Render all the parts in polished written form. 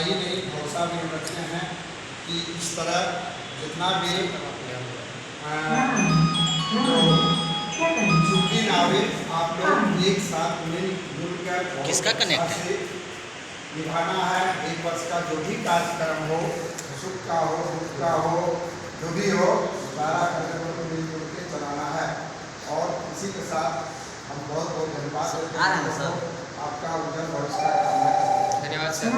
ही नहीं भरोसा भी रखते हैं कि इस तरह जितना भी जो चूंकि नाविक आप लोग एक साथ मिलकर किसका कनेक्ट है निभाना है। एक वर्ष का जो भी कार्यक्रम हो, सुख का हो, दुख का हो, जो भी हो, सारा कार्यक्रम को मिलजुल के चलाना है। और इसी के साथ हम बहुत बहुत धन्यवाद देते हैं सर, आपका उज्जवल भविष्य का कामना करते हैं। धन्यवाद सर।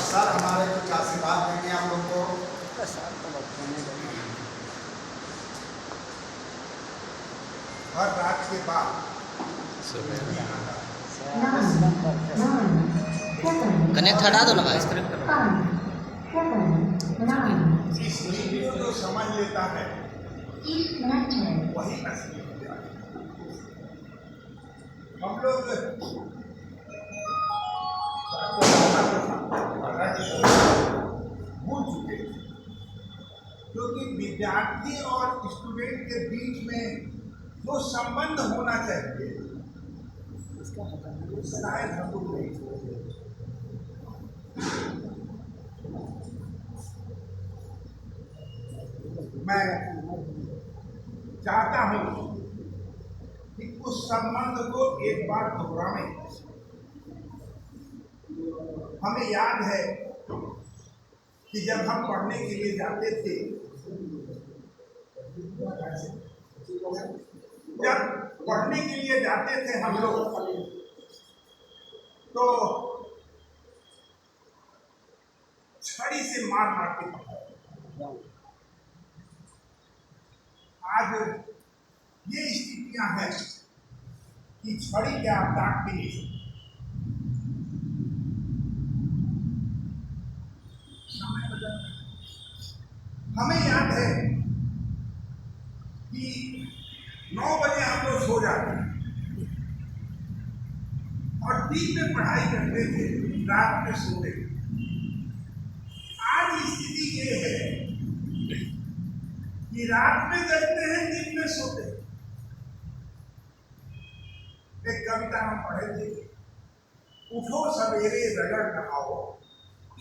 सर हमारे कुछ आशीर्वाद देंगे आप लोग को। हर रात के बाद कनेक्ट हटा दो ना भाई। इस नीति को जो समझ लेता है वही असली विद्यार्थी। हम लोग भूल चुके हैं, क्योंकि विद्यार्थी और स्टूडेंट के बीच में जो संबंध होना चाहिए शायद हम लोग नहीं। मैं चाहता हूं कि उस संबंध को एक बार दोहराएं। हमें याद है कि जब हम पढ़ने के लिए जाते थे, जब पढ़ने के लिए जाते थे हम लोग, तो छड़ी से मार मार के पढ़ाते। आज ये स्थितियां हैं कि छड़ी के आप दाग भी नहीं सकते। हमें याद है कि 9 बजे हम लोग सो जाते हैं और दिन में पढ़ाई करते थे, रात में सोते थे। आज स्थिति ये है कि रात में जगते हैं, दिन में सोते हैं। एक कविता हम पढ़े थे, उठो सवेरे रगड़ नहाओ,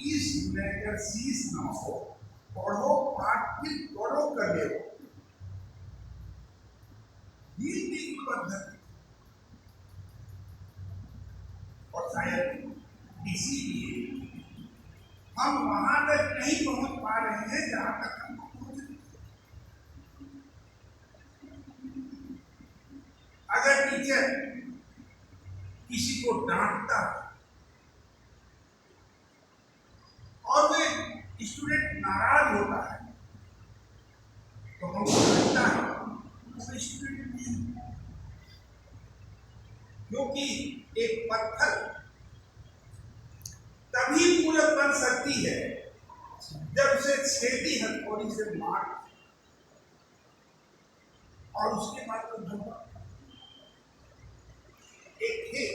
ईश लेकर शीश नहाओ, पढ़ो पाठ फिर पढ़ो कर ले। ये तीन पद्धति, और शायद इसीलिए हम वहां तक नहीं पहुंच पा रहे हैं जहां तक हम पहुंच। अगर टीचर किसी को डांटता और वे स्टूडेंट नाराज होता है तो हमको लगता है वो स्टूडेंट नहीं, क्योंकि एक पत्थर तभी मूर्त बन सकती है जब उसे छेदी हथौड़ी से मार और उसके बाद तो धनवा। एक खेत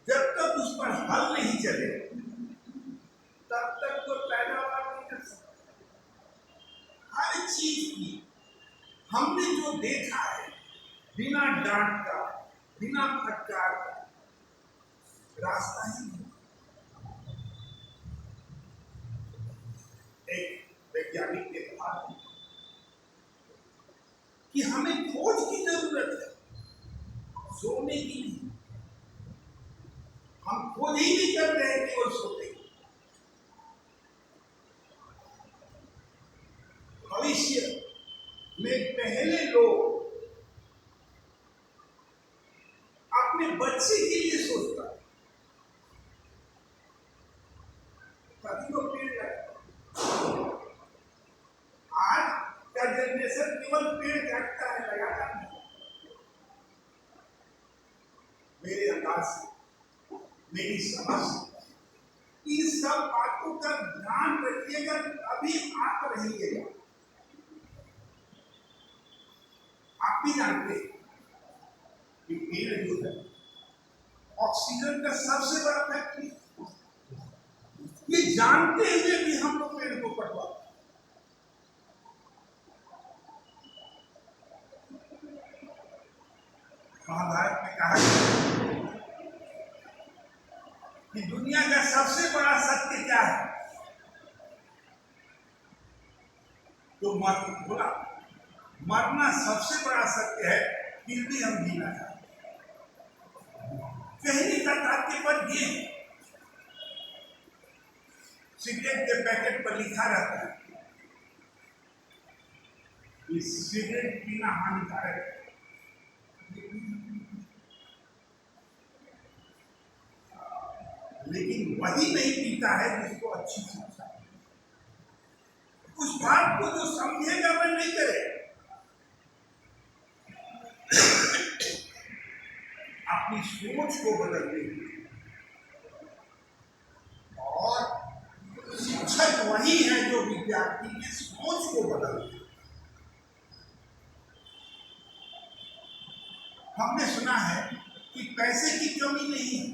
जब तक उस पर हल नहीं चले तब तक तो पैदावार नहीं कर सकता। हर चीज की हमने जो देखा है, बिना डांट का, बिना फटकार का रास्ता ही नहीं। एक वैज्ञानिक ने कहा कि हमें खोज की जरूरत है, सोने की नहीं। हम खोज ही नहीं कर रहे हैं, केवल सोते हैं। भविष्य में पहले लोग अपने बच्चे के लिए सोचता है, तभी वो पेड़ लगाता। आज का जनरेशन केवल पेड़ काटता है, लगाता नहीं। मेरे अंदाज से, मेरी समझ से इन सब बातों का ध्यान रखिएगा, अभी आप रहिएगा। आप भी जानते हैं कि पेड़ जो है ऑक्सीजन का सबसे बड़ा फैक्ट्री, ये जानते हुए भी हम लोग पेड़ को कटवाते। महाभारत में कहा कि दुनिया का सबसे बड़ा सत्य क्या है, तो बोला मरना सबसे बड़ा सत्य है, फिर भी हम जीना चाहते हैं। कहने का तात्पर्य पर ये सिगरेट के पैकेट पर लिखा रहता है कि सिगरेट पीना हानिकारक है, लेकिन वही नहीं पीता है जिसको अच्छी शिक्षा है। उस बात को जो समझेगा वह नहीं करे। अपनी सोच को बदलने के लिए, और शिक्षक वही है जो विद्यार्थी की सोच को बदलते। हमने सुना है कि पैसे की कमी नहीं है,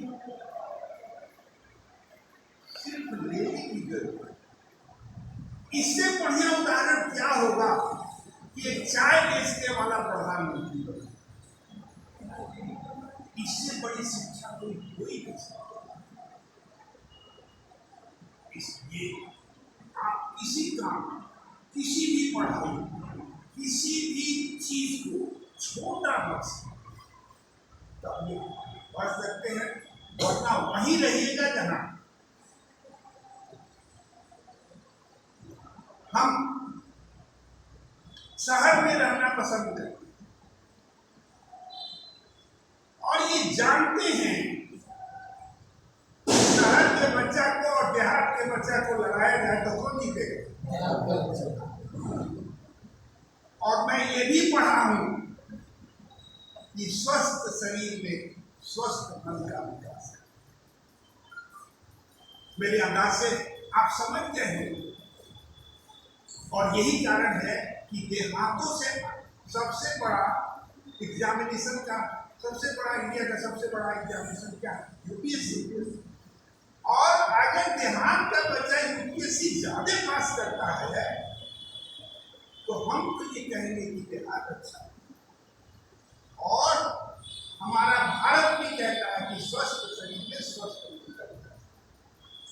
सिर्फ लेने की जरूरत है। इससे बढ़िया उदाहरण क्या होगा कि एक चाय बेचने वाला प्रधानमंत्री बने। इससे बड़ी शिक्षा कोई नहीं सकता। इसलिए आप किसी काम, किसी भी पढ़ाई, किसी भी चीज को छोटा मत तब ये पढ़ सकते हैं, वरना वहीं रहिएगा जहां हम शहर में रहना पसंद करते हैं और ये जानते हैं शहर के बच्चा को और देहात के बच्चा को लगाया जाए तो कौन जीतेगा। और मैं ये भी पढ़ा हूं कि स्वस्थ शरीर में स्वस्थ मन का विकास है। मेरे अंदाज से आप समझ गए हैं, और यही कारण है कि देहातों से सबसे बड़ा एग्जामिनेशन का, सबसे बड़ा इंडिया का सबसे बड़ा एग्जामिनेशन क्या है, यूपीएससी। और अगर देहात का बच्चा यूपीएससी ज्यादा पास करता है तो हम तो ये कहेंगे कि देहात अच्छा है। और हमारा भारत भी कहता है कि स्वस्थ शरीर में स्वस्थ मन का विकास।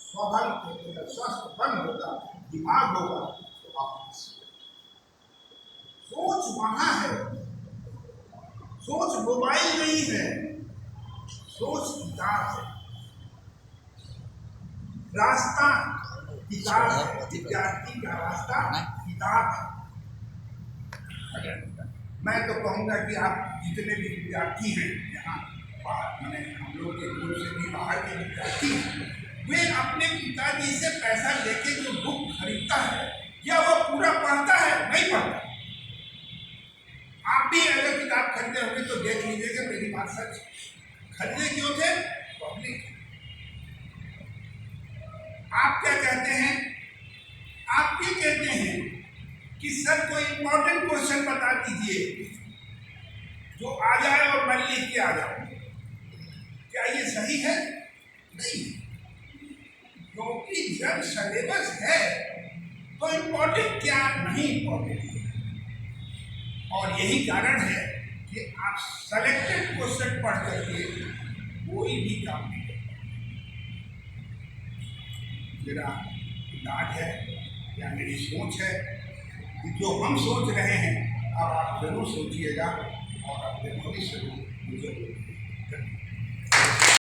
स्वाभाविक स्वस्थ मन होगा, दिमाग होगा, सोच वहां है। सोच मोबाइल नहीं है, सोच किताब है, रास्ता किताब है, विद्यार्थी का रास्ता किताब है। मैं तो कहूँगा कि आप जितने भी विद्यार्थी हैं यहाँ बाहर, मैंने हम लोग के ग्रुप से भी बाहर के विद्यार्थी हैं, वे अपने पिताजी से पैसा लेके जो बुक खरीदता है, क्या वो पूरा पढ़ता है? नहीं पढ़ता। आप भी अगर किताब खरीदे होंगे तो देख लीजिएगा, मेरी बात सच। खरीदे क्यों थे? पब्लिक। आप क्या कहते हैं? आप ये कहते हैं कि सर कोई इंपॉर्टेंट क्वेश्चन बता दीजिए जो आ जाए और मैं लिख के आ जाऊं। क्या ये सही है? नहीं, क्योंकि जब सिलेबस है तो इंपॉर्टेंट क्या नहीं इंपॉर्टेंट है। और यही कारण है कि आप सेलेक्टेड क्वेश्चन पढ़ करके कोई भी काम नहीं कर पाते। मेरा इलाज है या मेरी सोच है कि जो हम सोच रहे हैं अब आप जरूर सोचिएगा और अपने भविष्य को जरूर